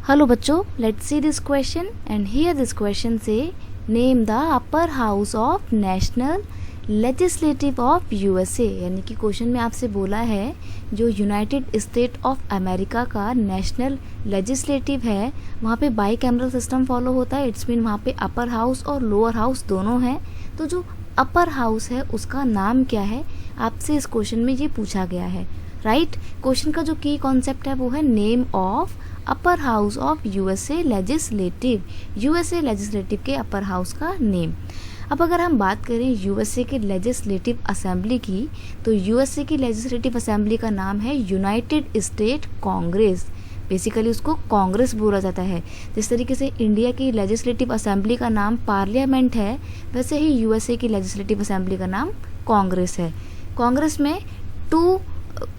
Hello बच्चों, let's see this question and here this question से name the upper house of national legislative of USA. यानी कि question में आपसे बोला है जो यूनाइटेड स्टेट ऑफ अमेरिका का नेशनल लेजिस्लेटिव है वहाँ पे बाई कैमरल सिस्टम फॉलो होता है। इट्स मीन वहाँ पे अपर हाउस और लोअर हाउस दोनों हैं। तो जो अपर हाउस है उसका नाम क्या है, आपसे इस क्वेश्चन में ये पूछा गया है। राइट, क्वेश्चन का जो की कॉन्सेप्ट है वो है name of upper house of USA legislative. USA legislative के अपर हाउस का नेम। अब अगर हम बात करें यूएसए के लेजिस्लेटिव असेंबली की, तो यूएसए की लेजिस्लेटिव असेंबली का नाम है यूनाइटेड स्टेट कांग्रेस। बेसिकली उसको कांग्रेस बोला जाता है। जिस तरीके से इंडिया की लेजिस्लेटिव असेंबली का नाम पार्लियामेंट है, वैसे ही यूएसए की लेजिस्लेटिव असेंबली का नाम कांग्रेस है। कांग्रेस में 2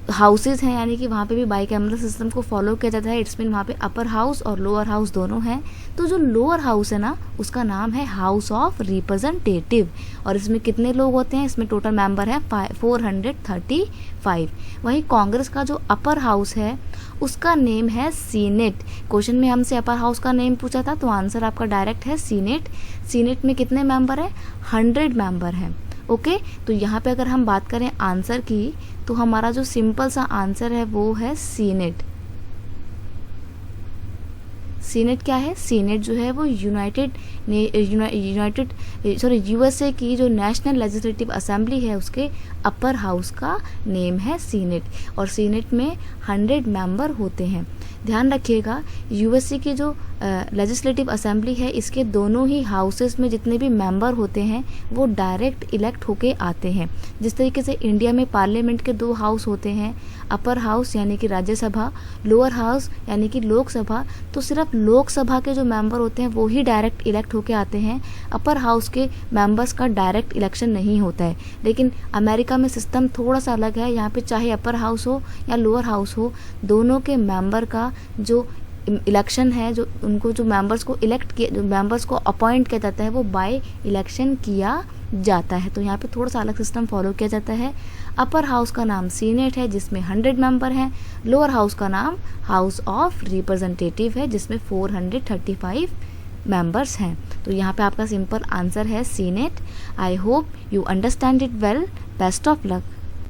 हाउसेज हैं, यानी कि वहाँ पे भी बाई कैमरल सिस्टम को फॉलो किया जाता है। इट्स मीन वहाँ पे अपर हाउस और लोअर हाउस दोनों हैं। तो जो लोअर हाउस है ना, उसका नाम है हाउस ऑफ रिप्रेजेंटेटिव। और इसमें कितने लोग होते हैं, इसमें टोटल मेंबर है 435। वहीं कांग्रेस का जो अपर हाउस है उसका नेम है सीनेट। क्वेश्चन में हमसे अपर हाउस का नेम पूछा था, तो आंसर आपका डायरेक्ट है सीनेट। सीनेट में कितने मेंबर हैं, 100 मेंबर हैं। ओके, तो यहाँ पे अगर हम बात करें आंसर की, तो हमारा जो सिंपल सा आंसर है वो है सीनेट। सीनेट क्या है, सीनेट जो है वो यूएसए की जो नेशनल लेजिस्लेटिव असेंबली है उसके अपर हाउस का नेम है सीनेट। और सीनेट में 100 मेंबर होते हैं। ध्यान रखिएगा, यूएसए की जो लेजिस्लेटिव असेंबली है इसके दोनों ही हाउसेस में जितने भी मेंबर होते हैं वो डायरेक्ट इलेक्ट होके आते हैं। जिस तरीके से इंडिया में पार्लियामेंट के 2 हाउस होते हैं, अपर हाउस यानी कि राज्यसभा, लोअर हाउस यानी कि लोकसभा, तो सिर्फ लोकसभा के जो मेंबर होते हैं वो ही डायरेक्ट इलेक्ट होके आते हैं। अपर हाउस के मेंबर्स का डायरेक्ट इलेक्शन नहीं होता है। लेकिन अमेरिका में सिस्टम थोड़ा सा अलग है। यहाँ पे चाहे अपर हाउस हो या लोअर हाउस हो, दोनों के मेंबर का जो इलेक्शन है, जो उनको जो मेंबर्स को इलेक्ट किया, जो मेंबर्स को अपॉइंट किया जाता है, वो बाय इलेक्शन किया जाता है। तो यहाँ पे थोड़ा सा अलग सिस्टम फॉलो किया जाता है। अपर हाउस का नाम सीनेट है जिसमें 100 मेंबर हैं। लोअर हाउस का नाम हाउस ऑफ रिप्रेजेंटेटिव है जिसमें 435 मेंबर्स हैं। तो यहाँ पे आपका सिंपल आंसर है senate. I hope you understand it well. Best of luck.